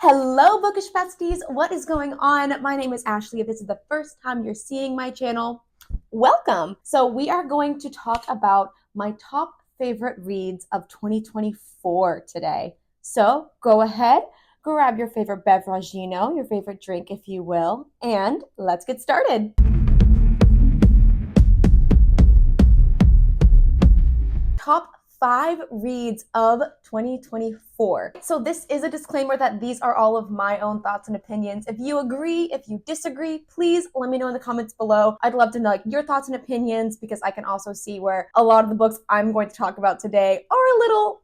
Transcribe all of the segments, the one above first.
Hello, Bookish besties. What is going on? My name is Ashley. If this is the first time you're seeing my channel, welcome. So we are going to talk about my top favorite reads of 2024 today. So go ahead, grab your favorite beverage, your favorite drink, if you will, and let's get started. Top 5 reads of 2024. So this is a disclaimer that these are all of my own thoughts and opinions. If you agree, if you disagree, please let me know in the comments below. I'd love to know your thoughts and opinions because I can also see where a lot of the books I'm going to talk about today are a little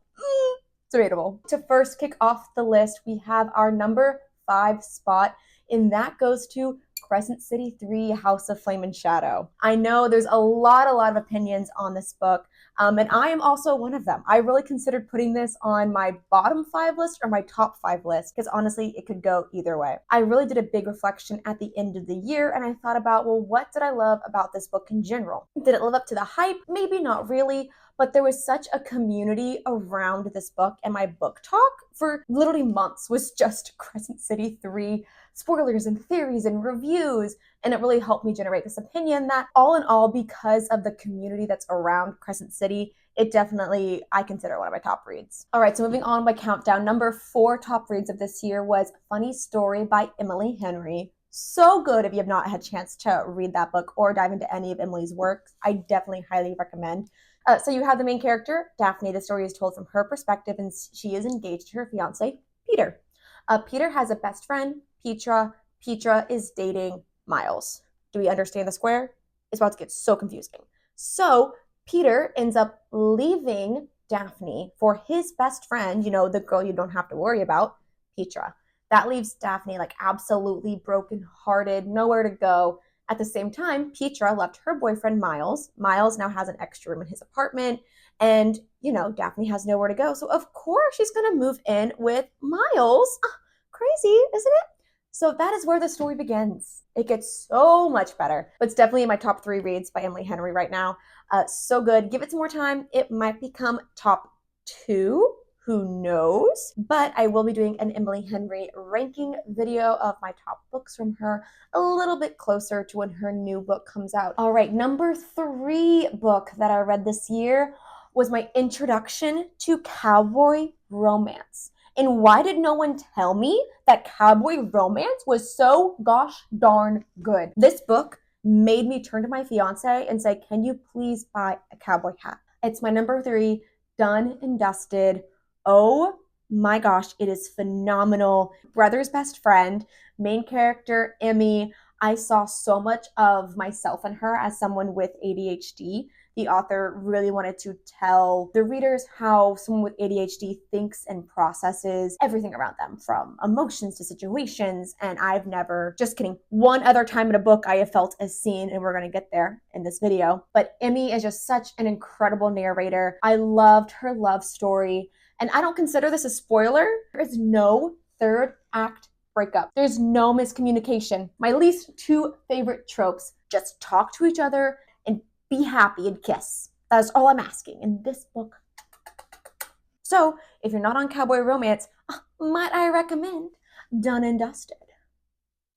debatable. To first kick off the list, we have our number 5 spot, and that goes to Crescent City 3, House of Flame and Shadow. I know there's a lot of opinions on this book, and I am also one of them. I really considered putting this on my bottom 5 list or my top 5 list, because honestly, it could go either way. I really did a big reflection at the end of the year, and I thought about, well, what did I love about this book in general? Did it live up to the hype? Maybe not really, but there was such a community around this book, and my book talk for literally months was just Crescent City 3 spoilers and theories and reviews, and it really helped me generate this opinion that all in all, because of the community that's around Crescent City, it definitely, I consider one of my top reads. All right, so moving on by countdown, number 4 top reads of this year was Funny Story by Emily Henry. So good if you have not had a chance to read that book or dive into any of Emily's works. I definitely highly recommend. So you have the main character, Daphne. The story is told from her perspective, and she is engaged to her fiance, Peter. Peter has a best friend, Petra. Petra is dating Miles. Do we understand the square? It's about to get so confusing. So Peter ends up leaving Daphne for his best friend, the girl you don't have to worry about, Petra. That leaves Daphne like absolutely brokenhearted, nowhere to go. At the same time, Petra left her boyfriend, Miles. Miles now has an extra room in his apartment, and, Daphne has nowhere to go. So, of course, she's going to move in with Miles. Crazy, isn't it? So that is where the story begins. It gets so much better, but it's definitely in my top 3 reads by Emily Henry right now. So good. Give it some more time. It might become top 2. Who knows? But I will be doing an Emily Henry ranking video of my top books from her a little bit closer to when her new book comes out. All right, number 3 book that I read this year was my introduction to cowboy romance. And why did no one tell me that cowboy romance was so gosh darn good? This book made me turn to my fiance and say, can you please buy a cowboy hat? It's my number 3, done and dusted. Oh my gosh, it is phenomenal. Brother's best friend, main character, Emmy. I saw so much of myself in her as someone with ADHD. The author really wanted to tell the readers how someone with ADHD thinks and processes everything around them, from emotions to situations. And I've never, just kidding, one other time in a book I have felt as seen, and we're going to get there in this video. But Emmy is just such an incredible narrator. I loved her love story. And I don't consider this a spoiler. There is no third act breakup. There's no miscommunication. My least 2 favorite tropes: just talk to each other and be happy and kiss. That is all I'm asking in this book. So if you're not on cowboy romance, might I recommend Done and Dusted.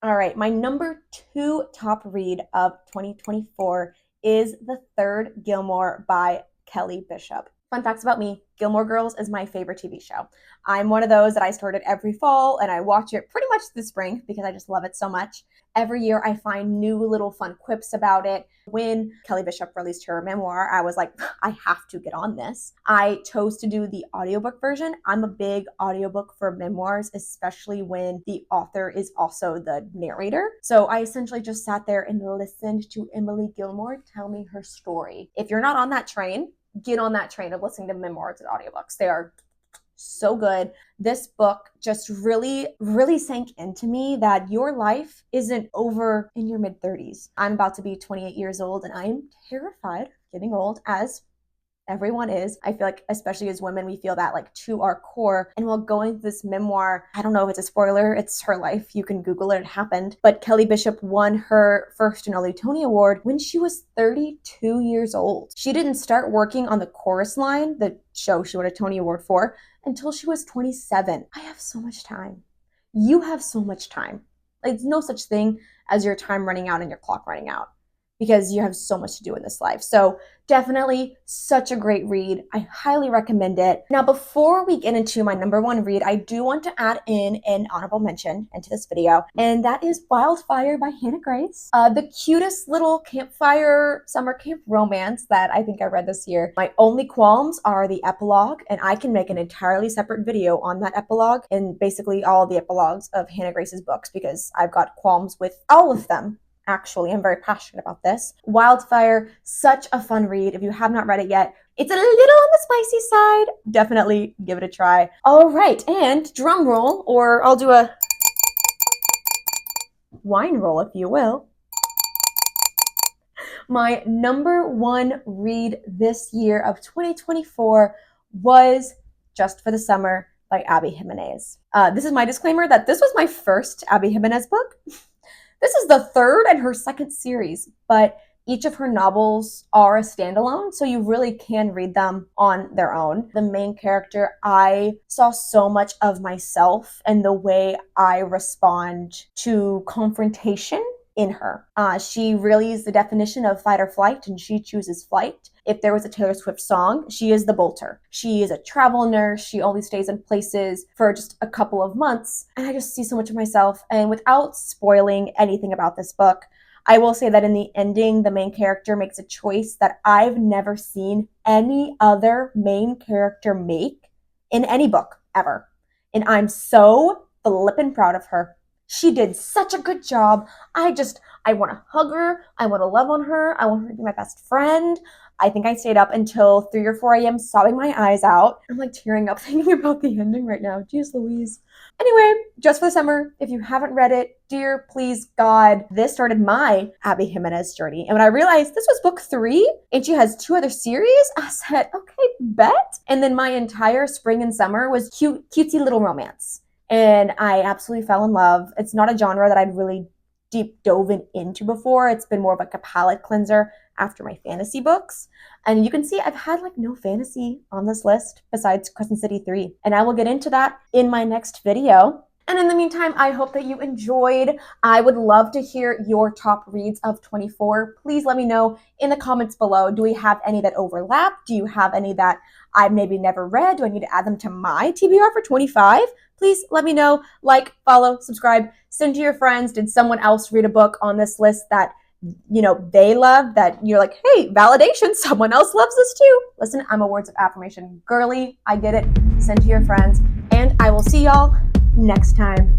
All right, my number 2 top read of 2024 is The Third Gilmore by Kelly Bishop. Fun facts about me: Gilmore Girls is my favorite TV show. I'm one of those that I started every fall, and I watch it pretty much this spring because I just love it so much. Every year I find new little fun quips about it. When Kelly Bishop released her memoir, I was like, I have to get on this. I chose to do the audiobook version. I'm a big audiobook for memoirs, especially when the author is also the narrator. So I essentially just sat there and listened to Emily Gilmore tell me her story. If you're not on that train, get on that train of listening to memoirs and audiobooks. They are so good. This book just really sank into me that your life isn't over in your mid-30s. I'm about to be 28 years old, and I'm terrified of getting old, as everyone is. I feel like, especially as women, we feel that like to our core. And while going through this memoir, I don't know if it's a spoiler, it's her life. You can Google it, it happened. But Kelly Bishop won her first and only Tony Award when she was 32 years old. She didn't start working on the Chorus Line, the show she won a Tony Award for, until she was 27. I have so much time. you have so much time. Like, there's no such thing as your time running out and your clock running out, because you have so much to do in this life. So definitely such a great read. I highly recommend it. Now, before we get into my number one read, I do want to add in an honorable mention into this video, and that is Wildfire by Hannah Grace. The cutest little campfire summer camp romance that I think I read this year. My only qualms are the epilogue, and I can make an entirely separate video on that epilogue and basically all the epilogues of Hannah Grace's books, because I've got qualms with all of them. Actually, I'm very passionate about this. Wildfire, such a fun read. If you have not read it yet, it's a little on the spicy side. Definitely give it a try. All right, and drum roll, or I'll do a wine roll, if you will. My number one read this year of 2024 was Just for the Summer by Abby Jimenez. This is my disclaimer that this was my first Abby Jimenez book. This is the third in her second series, but each of her novels are a standalone, so you really can read them on their own. The main character, I saw so much of myself and the way I respond to confrontation in her. She really is the definition of fight or flight, and she chooses flight. If there was a Taylor Swift song, she is the bolter. She is a travel nurse. She only stays in places for just a couple of months. And I just see so much of myself. And without spoiling anything about this book, I will say that in the ending, the main character makes a choice that I've never seen any other main character make in any book ever. And I'm so flippin' proud of her. She did such a good job. I want to hug her. I want to love on her. I want her to be my best friend. I think I stayed up until 3 or 4 a.m. sobbing my eyes out. I'm like tearing up thinking about the ending right now. Jeez Louise. Anyway, Just for the Summer, if you haven't read it, dear please God, this started my Abby Jimenez journey. And when I realized this was book 3 and she has 2 other series, I said, okay, bet. And then my entire spring and summer was cutesy little romance. And I absolutely fell in love. It's not a genre that I'd really deep dove into before. It's been more of like a palate cleanser after my fantasy books. And you can see I've had like no fantasy on this list besides Crescent City 3. And I will get into that in my next video. And in the meantime, I hope that you enjoyed. I would love to hear your top reads of 24. Please let me know in the comments below. Do we have any that overlap? Do you have any that I've maybe never read? Do I need to add them to my TBR for 25? Please let me know. Like, follow, subscribe, send to your friends. Did someone else read a book on this list that, you know, they love, that you're like, hey, validation, someone else loves this too? Listen, I'm a words of affirmation girly. I get it. Send to your friends. And I will see y'all next time.